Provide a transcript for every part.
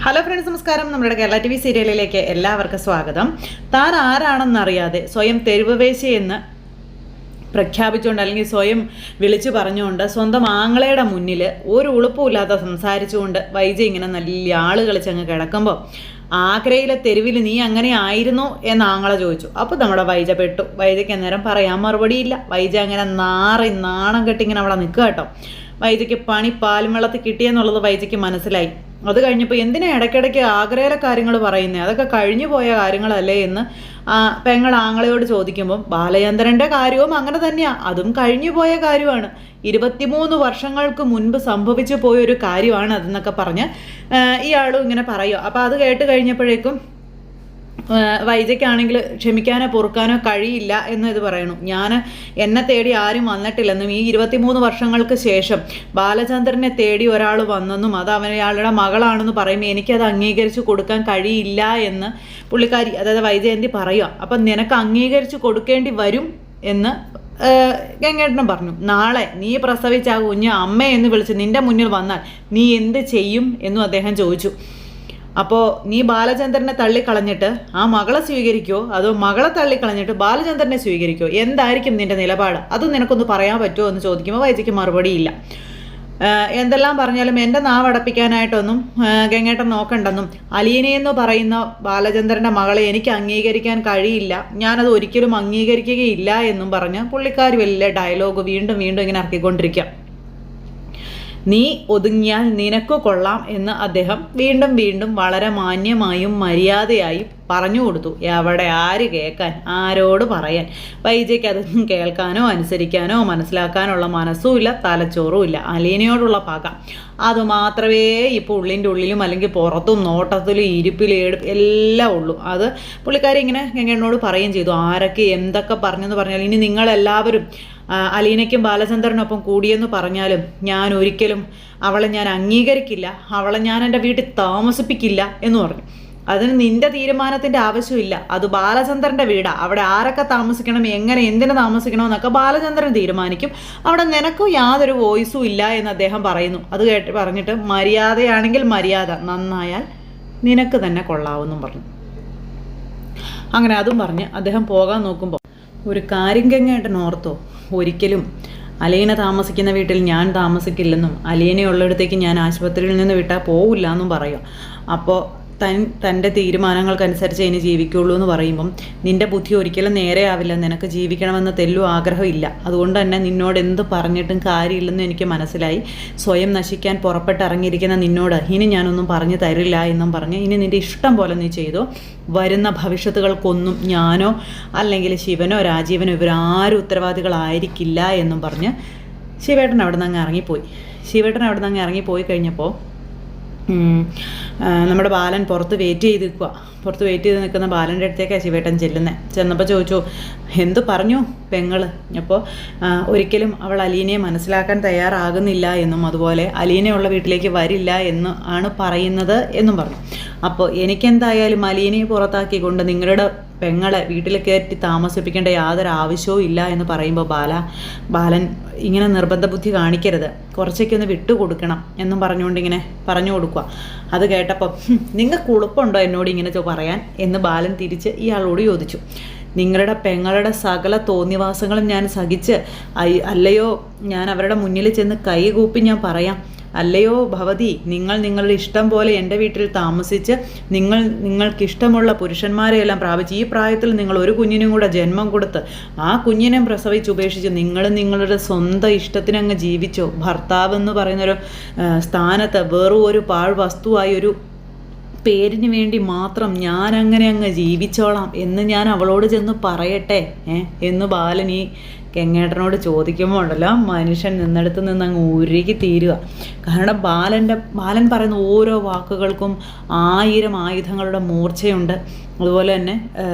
Hello friends, നമസ്കാരം. നമ്മുടെ Kerala TV സീരിയലിലേക്ക് എല്ലാവർക്കും സ്വാഗതം. താൻ ആരാണെന്നറിയാതെ സ്വയം തെരുവ് വേശ്യയെന്ന് പ്രഖ്യാപിച്ചുകൊണ്ട് അല്ലെങ്കിൽ സ്വയം വിളിച്ചു പറഞ്ഞുകൊണ്ട് സ്വന്തം ആങ്ങളയുടെ മുന്നിൽ ഒരു ഉളുപ്പുമില്ലാതെ സംസാരിച്ചുകൊണ്ട് വൈജ ഇങ്ങനെ നല്ല ആള് കളിച്ചങ്ങ് കിടക്കുമ്പോൾ ആഗ്രയിലെ തെരുവിൽ നീ അങ്ങനെ ആയിരുന്നു എന്ന് ആങ്ങളെ ചോദിച്ചു. അപ്പോൾ നമ്മുടെ വൈജ പെട്ടു. വൈജയ്ക്ക് അന്നേരം പറയാൻ മറുപടിയില്ല. വൈജ അങ്ങനെ നാണം കെട്ടി ഇങ്ങനെ അവിടെ നിൽക്കുക കേട്ടോ. വൈജയ്ക്ക് പണി പാലും വെള്ളത്തിൽ കിട്ടിയെന്നുള്ളത് വൈജയ്ക്ക് മനസ്സിലായി. അത് കഴിഞ്ഞപ്പോൾ എന്തിനാ ഇടയ്ക്കിടയ്ക്ക് ആഗ്രഹ കാര്യങ്ങൾ പറയുന്നത്, അതൊക്കെ കഴിഞ്ഞു പോയ കാര്യങ്ങളല്ലേ എന്ന് പെങ്ങൾ ആങ്ങളയോട് ചോദിക്കുമ്പം ബാലചന്ദ്രൻ്റെ കാര്യവും അങ്ങനെ തന്നെയാണ്, അതും കഴിഞ്ഞു പോയ കാര്യമാണ്, 23 വർഷങ്ങൾക്ക് മുൻപ് സംഭവിച്ചു പോയൊരു കാര്യമാണ് അതെന്നൊക്കെ പറഞ്ഞ് ഇയാളും ഇങ്ങനെ പറയുക. അപ്പോൾ അത് കേട്ട് കഴിഞ്ഞപ്പോഴേക്കും വൈജയ്ക്കാണെങ്കിൽ ക്ഷമിക്കാനോ പൊറുക്കാനോ കഴിയില്ല എന്ന് ഇത് പറയണു. എന്നെ തേടി ആരും വന്നിട്ടില്ലെന്നും ഈ 23 വർഷങ്ങൾക്ക് ശേഷം ബാലചന്ദ്രനെ തേടി ഒരാൾ വന്നെന്നും അത് അയാളുടെ മകളാണെന്ന് പറയുമ്പോൾ എനിക്കത് അംഗീകരിച്ച് കൊടുക്കാൻ കഴിയില്ല എന്ന് പുള്ളിക്കാരി, അതായത് വൈജയന്തി പറയുക. അപ്പം നിനക്ക് അംഗീകരിച്ച് കൊടുക്കേണ്ടി വരും എന്ന് ഗംഗേട്ടനും പറഞ്ഞു. നാളെ നീ പ്രസവിച്ച ആ കുഞ്ഞ് അമ്മയെന്ന് വിളിച്ച് നിന്റെ മുന്നിൽ വന്നാൽ നീ എന്ത് ചെയ്യും എന്നും അദ്ദേഹം ചോദിച്ചു. അപ്പോൾ നീ ബാലചന്ദ്രനെ തള്ളിക്കളഞ്ഞിട്ട് ആ മകളെ സ്വീകരിക്കുമോ, അതോ മകളെ തള്ളിക്കളഞ്ഞിട്ട് ബാലചന്ദ്രനെ സ്വീകരിക്കുമോ, എന്തായിരിക്കും നിന്റെ നിലപാട്, അത് നിനക്കൊന്ന് പറയാൻ പറ്റുമോ എന്ന് ചോദിക്കുമ്പോൾ വൈജയ്ക്ക് മറുപടിയില്ല. എന്തെല്ലാം പറഞ്ഞാലും എൻ്റെ നാവടപ്പിക്കാനായിട്ടൊന്നും ഗംഗേട്ടൻ നോക്കണ്ടെന്നും അലീനയെന്ന് പറയുന്ന ബാലചന്ദ്രൻ്റെ മകളെ എനിക്ക് അംഗീകരിക്കാൻ കഴിയില്ല, ഞാനത് ഒരിക്കലും അംഗീകരിക്കുകയില്ല എന്നും പറഞ്ഞ് പുള്ളിക്കാരി വലിയ ഡയലോഗ് വീണ്ടും വീണ്ടും ഇങ്ങനെ ഇറക്കിക്കൊണ്ടിരിക്കുക. നീ ഒതുങ്ങിയാൽ നിനക്ക് കൊള്ളാം എന്ന് അദ്ദേഹം വീണ്ടും വീണ്ടും വളരെ മാന്യമായും മര്യാദയായും പറഞ്ഞു കൊടുത്തു. എവിടെ ആര് കേൾക്കാൻ, ആരോട് പറയാൻ? വൈജയ്ക്ക് അതൊന്നും കേൾക്കാനോ അനുസരിക്കാനോ മനസ്സിലാക്കാനുള്ള മനസ്സും ഇല്ല, തലച്ചോറും ഇല്ല. അലീനയോടുള്ള പക അതുമാത്രമേ ഇപ്പോൾ ഉള്ളിൻ്റെ ഉള്ളിലും അല്ലെങ്കിൽ പുറത്തും നോട്ടത്തിലും ഇരിപ്പിലും എല്ലാം ഉള്ളൂ. അത് പുള്ളിക്കാരി ഇങ്ങനെ ഗംഗേണ്ണോട് പറയുകയും ചെയ്തു. ആരൊക്കെ എന്തൊക്കെ പറഞ്ഞെന്ന് പറഞ്ഞാൽ ഇനി നിങ്ങളെല്ലാവരും അലീനയ്ക്കും ബാലചന്ദ്രനൊപ്പം കൂടിയെന്ന് പറഞ്ഞാലും ഞാൻ ഒരിക്കലും അവളെ ഞാൻ അംഗീകരിക്കില്ല, അവളെ ഞാൻ എൻ്റെ വീട്ടിൽ താമസിപ്പിക്കില്ല എന്ന് പറഞ്ഞു. അതിന് നിന്റെ തീരുമാനത്തിൻ്റെ ആവശ്യമില്ല, അത് ബാലചന്ദ്രൻ്റെ വീടാണ്, അവിടെ ആരൊക്കെ താമസിക്കണം, എങ്ങനെ എന്തിനു താമസിക്കണമെന്നൊക്കെ ബാലചന്ദ്രൻ തീരുമാനിക്കും, അവിടെ നിനക്കും യാതൊരു വോയിസും ഇല്ല എന്ന് അദ്ദേഹം പറയുന്നു. അത് പറഞ്ഞിട്ട് മര്യാദയാണെങ്കിൽ മര്യാദ, നന്നായാൽ നിനക്ക് തന്നെ കൊള്ളാവെന്നും പറഞ്ഞു. അങ്ങനെ അതും പറഞ്ഞ് അദ്ദേഹം പോകാൻ നോക്കുമ്പോൾ ഒരു കാര്യം ഗംഗേട്ടൻ ഓർത്തോ, ഒരിക്കലും അലീന താമസിക്കുന്ന വീട്ടിൽ ഞാൻ താമസിക്കില്ലെന്നും അലീനയുള്ളിടത്തേക്ക് ഞാൻ ആശുപത്രിയിൽ നിന്ന് വിട്ടാൽ പോവില്ല എന്നും പറയും. അപ്പോൾ തൻ്റെ തീരുമാനങ്ങൾക്കനുസരിച്ച് ഇനി ജീവിക്കുള്ളൂ എന്ന് പറയുമ്പം നിൻ്റെ ബുദ്ധി ഒരിക്കലും നേരെയാവില്ല, നിനക്ക് ജീവിക്കണമെന്ന് തെല്ലും ആഗ്രഹമില്ല, അതുകൊണ്ട് തന്നെ നിന്നോട് എന്ത് പറഞ്ഞിട്ടും കാര്യമില്ലെന്ന് എനിക്ക് മനസ്സിലായി. സ്വയം നശിക്കാൻ പുറപ്പെട്ടിറങ്ങിയിരിക്കുന്ന നിന്നോട് ഇനി ഞാനൊന്നും പറഞ്ഞു തരില്ല എന്നും പറഞ്ഞ് ഇനി നിൻ്റെ ഇഷ്ടം പോലെ നീ ചെയ്തോ, വരുന്ന ഭവിഷ്യത്തുകൾക്കൊന്നും ഞാനോ അല്ലെങ്കിൽ ശിവനോ രാജീവനോ ഇവരാരും ഉത്തരവാദികളായിരിക്കില്ല എന്നും പറഞ്ഞ് ശിവേട്ടൻ അവിടെ നിന്ന് അങ്ങ് ഇറങ്ങിപ്പോയി കഴിഞ്ഞപ്പോൾ നമ്മുടെ ബാലൻ പുറത്ത് വെയിറ്റ് ചെയ്ത് നിൽക്കുന്ന ബാലൻ്റെ അടുത്തേക്കാണ് ശിവേട്ടൻ ചെന്നപ്പോൾ ചോദിച്ചു, എന്ത് പറഞ്ഞു പെങ്ങൾ? അപ്പോൾ ഒരിക്കലും അവൾ അലീനയെ മനസ്സിലാക്കാൻ തയ്യാറാകുന്നില്ല എന്നും അതുപോലെ അലീനയുള്ള വീട്ടിലേക്ക് വരില്ല എന്ന് ആണ് പറയുന്നത് എന്നും പറഞ്ഞു. അപ്പോൾ എനിക്കെന്തായാലും അലീനയെ പുറത്താക്കിക്കൊണ്ട് നിങ്ങളുടെ പെങ്ങളെ വീട്ടിൽ കയറ്റി താമസിപ്പിക്കേണ്ട യാതൊരു ആവശ്യവും ഇല്ല എന്ന് പറയുമ്പോൾ ബാലൻ ഇങ്ങനെ നിർബന്ധ ബുദ്ധി കാണിക്കരുത്, കുറച്ചൊക്കെ ഒന്ന് വിട്ടുകൊടുക്കണം എന്നും പറഞ്ഞുകൊണ്ട് ഇങ്ങനെ പറഞ്ഞു കൊടുക്കുക. അത് കേട്ടപ്പോൾ നിങ്ങൾക്ക് ഉളുപ്പുണ്ടോ എന്നോട് ഇങ്ങനെ പറയാൻ എന്ന് ബാലൻ തിരിച്ച് ഇയാളോട് ചോദിച്ചു. നിങ്ങളുടെ പെങ്ങളുടെ സകല തോന്നിവാസങ്ങളും ഞാൻ സഹിച്ച് അല്ലയോ ഞാൻ അവരുടെ മുന്നിൽ ചെന്ന് കൈകൂപ്പി ഞാൻ പറയാം, അല്ലയോ ഭവതി, നിങ്ങൾ നിങ്ങളുടെ ഇഷ്ടം പോലെ എൻ്റെ വീട്ടിൽ താമസിച്ച് നിങ്ങൾക്കിഷ്ടമുള്ള പുരുഷന്മാരെയെല്ലാം പ്രാപിച്ച് ഈ പ്രായത്തിൽ നിങ്ങൾ ഒരു കുഞ്ഞിനും കൂടെ ജന്മം കൊടുത്ത് ആ കുഞ്ഞിനെ പ്രസവിച്ച് ഉപേക്ഷിച്ച് നിങ്ങളുടെ സ്വന്തം ഇഷ്ടത്തിനങ്ങ് ജീവിച്ചോ. ഭർത്താവെന്ന് പറയുന്നൊരു സ്ഥാനത്ത് വെറും ഒരു പാഴ് വസ്തുവായി ഒരു പേരിന് വേണ്ടി മാത്രം ഞാൻ അങ്ങനെ അങ്ങ് ജീവിച്ചോളാം എന്ന് ഞാൻ അവളോട് ചെന്ന് പറയട്ടെ എന്ന് ബാലൻ ഈ ഗംഗേട്ടനോട് ചോദിക്കുമ്പോൾ ഉണ്ടല്ലോ മനുഷ്യൻ നിന്നിടത്ത് നിന്ന് അങ്ങ് ഉരുകി തീരുക. കാരണം ബാലൻ പറയുന്ന ഓരോ വാക്കുകൾക്കും 1000 ആയുധങ്ങളുടെ മൂർച്ചയുണ്ട്, അതുപോലെ തന്നെ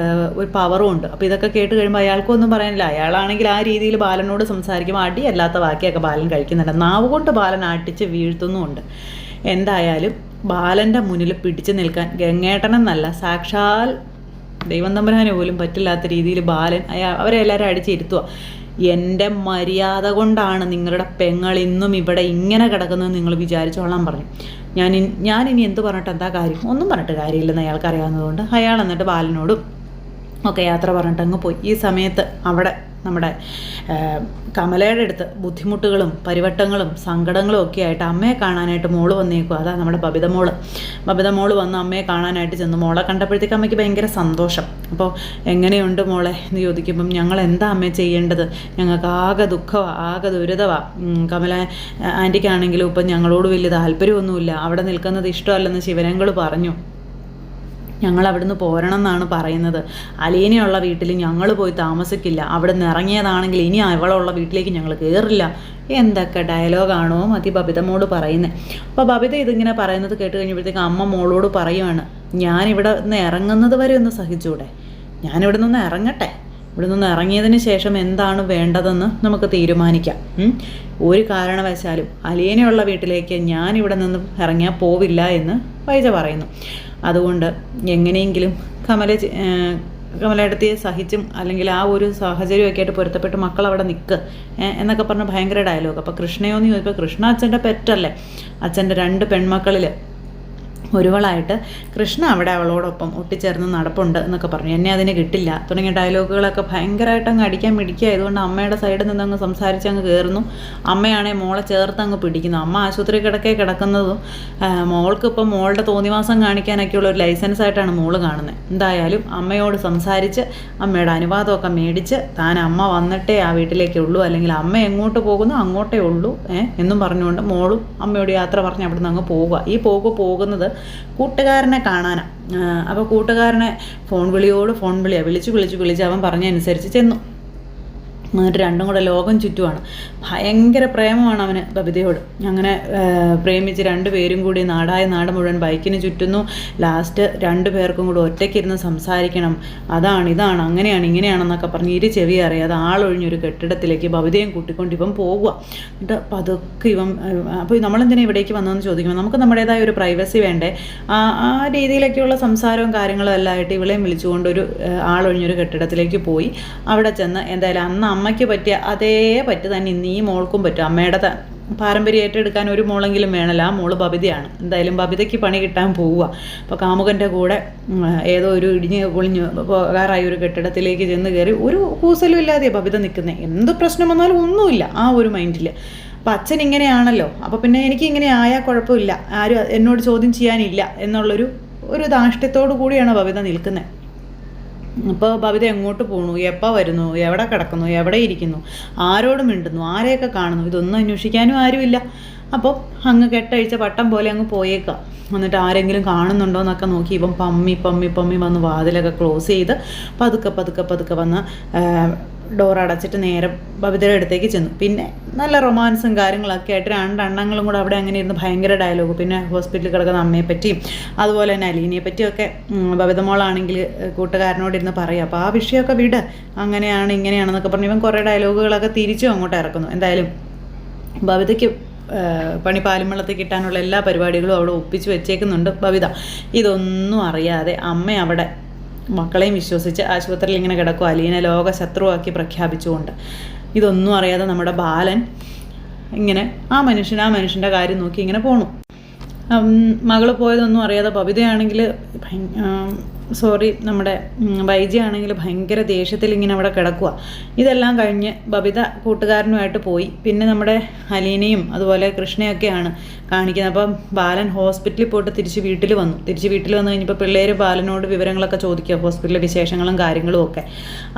ഒരു പവറും ഉണ്ട്. അപ്പോൾ ഇതൊക്കെ കേട്ട് കഴിയുമ്പോൾ അയാൾക്കൊന്നും പറയാനില്ല. അയാളാണെങ്കിൽ ആ രീതിയിൽ ബാലനോട് സംസാരിക്കുമ്പോൾ അടിയല്ലാത്ത വാക്കിയൊക്കെ ബാലൻ കഴിക്കുന്നുണ്ട്, നാവ് കൊണ്ട് ബാലൻ അടിച്ച് വീഴ്ത്തുന്നുമുണ്ട്. എന്തായാലും ബാലൻ്റെ മുന്നിൽ പിടിച്ചു നിൽക്കാൻ ഗംഗേട്ടനെന്നല്ല സാക്ഷാൽ ദൈവം തമ്പുരാന് പോലും പറ്റില്ലാത്ത രീതിയിൽ ബാലൻ അവരെ എല്ലാവരും അടിച്ചിരുത്തുക. എൻ്റെ മര്യാദ കൊണ്ടാണ് നിങ്ങളുടെ പെങ്ങൾ ഇന്നും ഇവിടെ ഇങ്ങനെ കിടക്കുന്നത് നിങ്ങൾ വിചാരിച്ചോളാൻ പറഞ്ഞു. ഞാനിനി എന്ത് പറഞ്ഞിട്ട് എന്താ കാര്യം? ഒന്നും പറഞ്ഞിട്ട് കാര്യമില്ലെന്ന് അയാൾക്ക് അറിയാവുന്നതുകൊണ്ട് അയാൾ എന്നിട്ട് ബാലനോടും ഒക്കെ യാത്ര പറഞ്ഞിട്ട് അങ്ങ് പോയി. ഈ സമയത്ത് അവിടെ നമ്മുടെ കമലയുടെ അടുത്ത് ബുദ്ധിമുട്ടുകളും പരിവട്ടങ്ങളും സങ്കടങ്ങളും ഒക്കെ ആയിട്ട് അമ്മയെ കാണാനായിട്ട് മോള് വന്നേക്കും. അതാ നമ്മുടെ ബബിത മോള് വന്ന് അമ്മയെ കാണാനായിട്ട് ചെന്നു. മോളെ കണ്ടപ്പോഴത്തേക്ക് അമ്മയ്ക്ക് ഭയങ്കര സന്തോഷം. അപ്പോൾ എങ്ങനെയുണ്ട് മോളെ എന്ന് ചോദിക്കുമ്പം ഞങ്ങൾ എന്താ അമ്മ ചെയ്യേണ്ടത്? ഞങ്ങൾക്ക് ആകെ ദുഃഖമാണ്, ആകെ ദുരിതമാണ്. കമല ആൻറ്റിക്കാണെങ്കിലും ഇപ്പം ഞങ്ങളോട് വലിയ താല്പര്യമൊന്നുമില്ല, അവിടെ നിൽക്കുന്നത് ഇഷ്ടമല്ലെന്ന് ശിവനങ്ങൾ പറഞ്ഞു. ഞങ്ങൾ അവിടുന്ന് പോരണം എന്നാണ് പറയുന്നത്. അലീനയുള്ള വീട്ടിൽ ഞങ്ങൾ പോയി താമസിക്കില്ല, അവിടെ നിന്ന് ഇറങ്ങിയതാണെങ്കിൽ ഇനി അവളുള്ള വീട്ടിലേക്ക് ഞങ്ങൾ കയറില്ല. എന്തൊക്കെ ഡയലോഗാണോ ബബിത മോള് പറയുന്നത്. അപ്പോൾ ബബിത ഇതിങ്ങനെ പറയുന്നത് കേട്ട് കഴിഞ്ഞപ്പോഴത്തേക്ക് അമ്മ മോളോട് പറയുവാണ്, ഞാനിവിടെ നിന്ന് ഇറങ്ങുന്നത് വരെ ഒന്ന് സഹിച്ചൂടെ? ഞാനിവിടെ നിന്ന് ഇറങ്ങട്ടെ, ഇവിടെ നിന്ന് ഇറങ്ങിയതിന് ശേഷം എന്താണ് വേണ്ടതെന്ന് നമുക്ക് തീരുമാനിക്കാം. ഒരു കാരണവശാലും അലീനയുള്ള വീട്ടിലേക്ക് ഞാനിവിടെ നിന്ന് ഇറങ്ങിയാൽ പോവില്ല എന്ന് വൈജ പറയുന്നു. അതുകൊണ്ട് എങ്ങനെയെങ്കിലും കമലയെടുത്തിയെ സഹിച്ചും അല്ലെങ്കിൽ ആ ഒരു സാഹചര്യമൊക്കെ ആയിട്ട് പൊരുത്തപ്പെട്ട് മക്കൾ അവിടെ നിൽക്കുക എന്നൊക്കെ പറഞ്ഞ് ഭയങ്കര ഡയലോഗ്. അപ്പോൾ കൃഷ്ണയോന്ന് ചോദിച്ചപ്പോൾ കൃഷ്ണ അച്ഛൻ്റെ പെറ്റല്ലേ, അച്ഛൻ്റെ 2 പെൺമക്കളിൽ ഒരുവളായിട്ട് കൃഷ്ണ അവിടെ അവളോടൊപ്പം ഒട്ടിച്ചേർന്ന് നടപ്പുണ്ട് എന്നൊക്കെ പറഞ്ഞു. എന്നെ അതിന് കിട്ടില്ല തുടങ്ങിയ ഡയലോഗുകളൊക്കെ ഭയങ്കരമായിട്ട് അങ്ങ് അടിക്കാൻ പിടിക്കുക. അതുകൊണ്ട് അമ്മയുടെ സൈഡിൽ നിന്ന് അങ്ങ് സംസാരിച്ച് അങ്ങ് കയറുന്നു. അമ്മയാണെങ്കിൽ മോളെ ചേർത്ത് അങ്ങ് പിടിക്കുന്നു. അമ്മ ആശുപത്രി കിടക്കുന്നതും മോൾക്ക് ഇപ്പം മോളുടെ തോന്നിവാസം കാണിക്കാനൊക്കെയുള്ള ഒരു ലൈസൻസ് ആയിട്ടാണ് മോള് കാണുന്നത്. എന്തായാലും അമ്മയോട് സംസാരിച്ച് അമ്മയുടെ അനുവാദമൊക്കെ മേടിച്ച് താൻ അമ്മ വന്നിട്ടേ ആ വീട്ടിലേക്കുള്ളൂ, അല്ലെങ്കിൽ അമ്മ എങ്ങോട്ട് പോകുന്നു അങ്ങോട്ടേ ഉള്ളൂ എന്നും പറഞ്ഞുകൊണ്ട് മോളും അമ്മയോട് യാത്ര പറഞ്ഞ് അവിടെ നിന്ന് അങ്ങ് പോവുക. ഈ പോകുന്നത് കൂട്ടുകാരനെ കാണാനാണ്. അപ്പോൾ കൂട്ടുകാരനെ ഫോൺ വിളിയാണ് വിളിച്ച് അവൻ പറഞ്ഞനുസരിച്ച് ചെന്നു. എന്നിട്ട് രണ്ടും കൂടെ ലോകം ചുറ്റുമാണ്. ഭയങ്കര പ്രേമമാണ് അവന് ബബിതയോട്. അങ്ങനെ പ്രേമിച്ച് 2 പേരും കൂടി നാട് മുഴുവൻ ബൈക്കിന് ചുറ്റുന്നു. ലാസ്റ്റ് 2 പേർക്കും കൂടി ഒറ്റയ്ക്കിരുന്ന് സംസാരിക്കണം, അതാണ് ഇതാണ് അങ്ങനെയാണ് ഇങ്ങനെയാണെന്നൊക്കെ പറഞ്ഞ് ചെവി അറിയാതെ ആളൊഴിഞ്ഞൊരു കെട്ടിടത്തിലേക്ക് ബബിതയും കൂട്ടിക്കൊണ്ട് ഇവൻ പോകുക. എന്നിട്ട് പതുക്കെ അപ്പോൾ നമ്മളെന്തിനാ ഇവിടേക്ക് വന്നതെന്ന് ചോദിക്കുമ്പോൾ നമുക്ക് നമ്മുടേതായ ഒരു പ്രൈവസി വേണ്ടേ? ആ രീതിയിലൊക്കെയുള്ള സംസാരവും കാര്യങ്ങളും എല്ലാം ആയിട്ട് ഇവളെയും വിളിച്ചുകൊണ്ട് ഒരു ആളൊഴിഞ്ഞൊരു കെട്ടിടത്തിലേക്ക് പോയി. അവിടെ ചെന്ന് എന്തായാലും അന്ന് അമ്മയ്ക്ക് പറ്റിയ അതേ തന്നെ ഇന്ന് ഈ മോൾക്കും പറ്റും. അമ്മയുടെ പാരമ്പര്യം ഏറ്റെടുക്കാൻ ഒരു മോളെങ്കിലും വേണമല്ലോ. ആ മോള് ബബിതയാണ്. എന്തായാലും ബബിതയ്ക്ക് പണി കിട്ടാൻ പോവുക. അപ്പോൾ കാമുകൻ്റെ കൂടെ ഏതോ ഒരു ഇടിഞ്ഞ് പൊളിഞ്ഞ് പോകാറായ ഒരു കെട്ടിടത്തിലേക്ക് ചെന്ന് കയറി ഒരു കൂസലും ഇല്ലാതെയാണ് ബബിത നിൽക്കുന്നത്. എന്ത് പ്രശ്നം വന്നാലും ഒന്നുമില്ല ആ ഒരു മൈൻഡിൽ. അപ്പം അച്ഛൻ ഇങ്ങനെയാണല്ലോ, അപ്പോൾ പിന്നെ എനിക്ക് ഇങ്ങനെ ആയാൽ കുഴപ്പമില്ല, ആരും എന്നോട് ചോദ്യം ചെയ്യാനില്ല എന്നുള്ളൊരു ധാർഷ്ട്യത്തോടു കൂടിയാണ് ബബിത നിൽക്കുന്നത്. അപ്പോൾ ബബിത എങ്ങോട്ട് പോകണു, എപ്പോൾ വരുന്നു, എവിടെ കിടക്കുന്നു, എവിടെ ഇരിക്കുന്നു, ആരോട് മിണ്ടുന്നു, ആരെയൊക്കെ കാണുന്നു, ഇതൊന്നും അന്വേഷിക്കാനും ആരുമില്ല. അപ്പോൾ അങ്ങ് കെട്ടഴിച്ച പട്ടം പോലെ അങ്ങ് പോയേക്കാം. എന്നിട്ട് ആരെങ്കിലും കാണുന്നുണ്ടോ എന്നൊക്കെ നോക്കി ഇവൻ പമ്മി വന്ന് വാതിലൊക്കെ ക്ലോസ് ചെയ്ത് പതുക്കെ വന്ന് ഡോർ അടച്ചിട്ട് നേരെ ബബിതയുടെ അടുത്തേക്ക് ചെന്നു. പിന്നെ നല്ല റൊമാൻസും കാര്യങ്ങളൊക്കെ ആയിട്ട് 2 അണ്ണങ്ങളും കൂടെ അവിടെ അങ്ങനെ ഇരുന്ന് ഭയങ്കര ഡയലോഗ്. പിന്നെ ഹോസ്പിറ്റലിൽ കിടക്കുന്ന അമ്മയെപ്പറ്റിയും അതുപോലെ തന്നെ അലീനയെ പറ്റിയൊക്കെ ബബിത മോളാണെങ്കിൽ കൂട്ടുകാരനോടിരുന്ന് പറയുക. അപ്പോൾ ആ വിഷയമൊക്കെ വിട്, അങ്ങനെയാണ് ഇങ്ങനെയാണെന്നൊക്കെ പറഞ്ഞ് ഇവൻ കുറേ ഡയലോഗുകളൊക്കെ തിരിച്ചും അങ്ങോട്ട് ഇറക്കുന്നു. എന്തായാലും ബബിതയ്ക്ക് പാലും വെള്ളത്തിൽ കിട്ടാനുള്ള എല്ലാ പരിപാടികളും അവിടെ ഒപ്പിച്ച് വെച്ചേക്കുന്നുണ്ട് ബബിത. ഇതൊന്നും അറിയാതെ അമ്മ അവിടെ മക്കളെയും വിശ്വസിച്ച് ആശുപത്രിയിൽ ഇങ്ങനെ കിടക്കും, അലീന ലോക ശത്രുവാക്കി പ്രഖ്യാപിച്ചുകൊണ്ട്. ഇതൊന്നും അറിയാതെ നമ്മുടെ ബാലൻ ഇങ്ങനെ ആ മനുഷ്യൻ്റെ കാര്യം നോക്കി ഇങ്ങനെ പോണു. മകൾ പോയതൊന്നും അറിയാതെ ബബിതയാണെങ്കിൽ നമ്മുടെ വൈജയാണെങ്കിൽ ഭയങ്കര ദേഷ്യത്തിൽ ഇങ്ങനെ അവിടെ കിടക്കുക. ഇതെല്ലാം കഴിഞ്ഞ് ബബിത കൂട്ടുകാരനുമായിട്ട് പോയി. പിന്നെ നമ്മുടെ അലീനയും അതുപോലെ കൃഷ്ണയൊക്കെയാണ് കാണിക്കുന്നത്. അപ്പം ബാലൻ ഹോസ്പിറ്റലിൽ പോയിട്ട് തിരിച്ച് വീട്ടിൽ വന്നു കഴിഞ്ഞപ്പോൾ പിള്ളേർ ബാലനോട് വിവരങ്ങളൊക്കെ ചോദിക്കുക, ഹോസ്പിറ്റലിലെ വിശേഷങ്ങളും കാര്യങ്ങളും ഒക്കെ.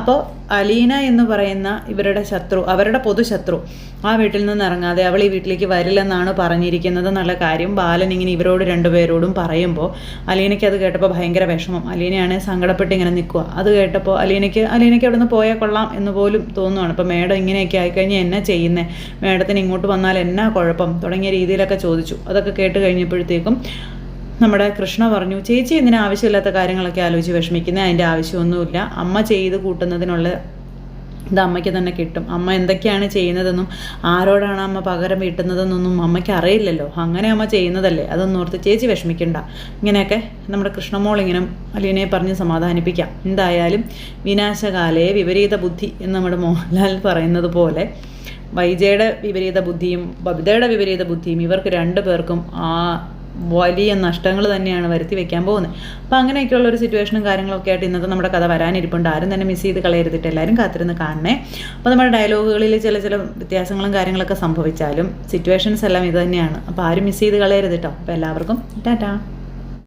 അപ്പോൾ അലീന എന്ന് പറയുന്ന ഇവരുടെ ശത്രു, അവരുടെ പൊതുശത്രു, ആ വീട്ടിൽ നിന്ന് ഇറങ്ങാതെ അവൾ ഈ വീട്ടിലേക്ക് വരില്ലെന്നാണ് പറഞ്ഞിരിക്കുന്നത് എന്നുള്ള കാര്യം ബാലൻ ഇങ്ങനെ ഇവരോട് 2 പേരോടും പറയുമ്പോൾ അലീനയ്ക്ക് അത് കേട്ടപ്പോൾ ഭയങ്കര വിഷമം. അലീനയാണെങ്കിൽ സങ്കടപ്പെട്ട് ഇങ്ങനെ നിൽക്കുക. അത് കേട്ടപ്പോൾ അലീനയ്ക്ക് അവിടെ നിന്ന് പോയാൽ കൊള്ളാം എന്ന് പോലും തോന്നുവാണ്. അപ്പോൾ മേഡം ഇങ്ങനെയൊക്കെ ആയിക്കഴിഞ്ഞാൽ എന്നാ ചെയ്യുന്നത്, മേഡത്തിന് ഇങ്ങോട്ട് വന്നാൽ എന്നാ കുഴപ്പം തുടങ്ങിയ രീതിയിലൊക്കെ ചോദിച്ചു. അതൊക്കെ കേട്ട് കഴിഞ്ഞപ്പോഴത്തേക്കും നമ്മുടെ കൃഷ്ണ പറഞ്ഞു, ചേച്ചി എന്തിനാ ആവശ്യമില്ലാത്ത കാര്യങ്ങളൊക്കെ ആലോചിച്ച് വിഷമിക്കുന്നത്, അതിൻ്റെ ആവശ്യമൊന്നുമില്ല, അമ്മ ചെയ്ത് കൂട്ടുന്നതിനുള്ള ഇത് അമ്മയ്ക്ക് തന്നെ കിട്ടും. അമ്മ എന്തൊക്കെയാണ് ചെയ്യുന്നതെന്നും ആരോടാണ് അമ്മ പകരം വീട്ടുന്നതെന്നൊന്നും അമ്മയ്ക്ക് അറിയില്ലല്ലോ. അങ്ങനെ അമ്മ ചെയ്യുന്നതല്ലേ, അതൊന്നും ഓർത്ത് ചേച്ചി വിഷമിക്കണ്ട. ഇങ്ങനെയൊക്കെ നമ്മുടെ കൃഷ്ണമോൾ ഇങ്ങനെ അലീനയെ പറഞ്ഞ് സമാധാനിപ്പിക്കാം. എന്തായാലും വിനാശകാലയെ വിപരീത ബുദ്ധി എന്ന് നമ്മുടെ മോഹൻലാൽ പറയുന്നത് പോലെ വൈജയുടെ വിപരീത ബുദ്ധിയും ബബിതയുടെ വിപരീത ബുദ്ധിയും ഇവർക്ക് രണ്ടു പേർക്കും വലിയ നഷ്ടങ്ങൾ തന്നെയാണ് വരുത്തി വെക്കാൻ പോകുന്നത്. അപ്പോൾ അങ്ങനെയൊക്കെയുള്ള ഒരു സിറ്റുവേഷനും കാര്യങ്ങളൊക്കെ ആയിട്ട് ഇന്നത്തെ നമ്മുടെ കഥ വരാനിരിപ്പുണ്ട്. ആരും തന്നെ മിസ് ചെയ്ത് കളയരുതിട്ട് എല്ലാവരും കാത്തിരുന്ന് കാണണേ. അപ്പോൾ നമ്മുടെ ഡയലോഗുകളിൽ ചില വ്യത്യാസങ്ങളും കാര്യങ്ങളൊക്കെ സംഭവിച്ചാലും സിറ്റുവേഷൻസ് എല്ലാം ഇത് തന്നെയാണ്. അപ്പോൾ ആരും മിസ് ചെയ്ത് കളയരുത് കേട്ടോ. അപ്പോൾ എല്ലാവർക്കും ടാറ്റാ.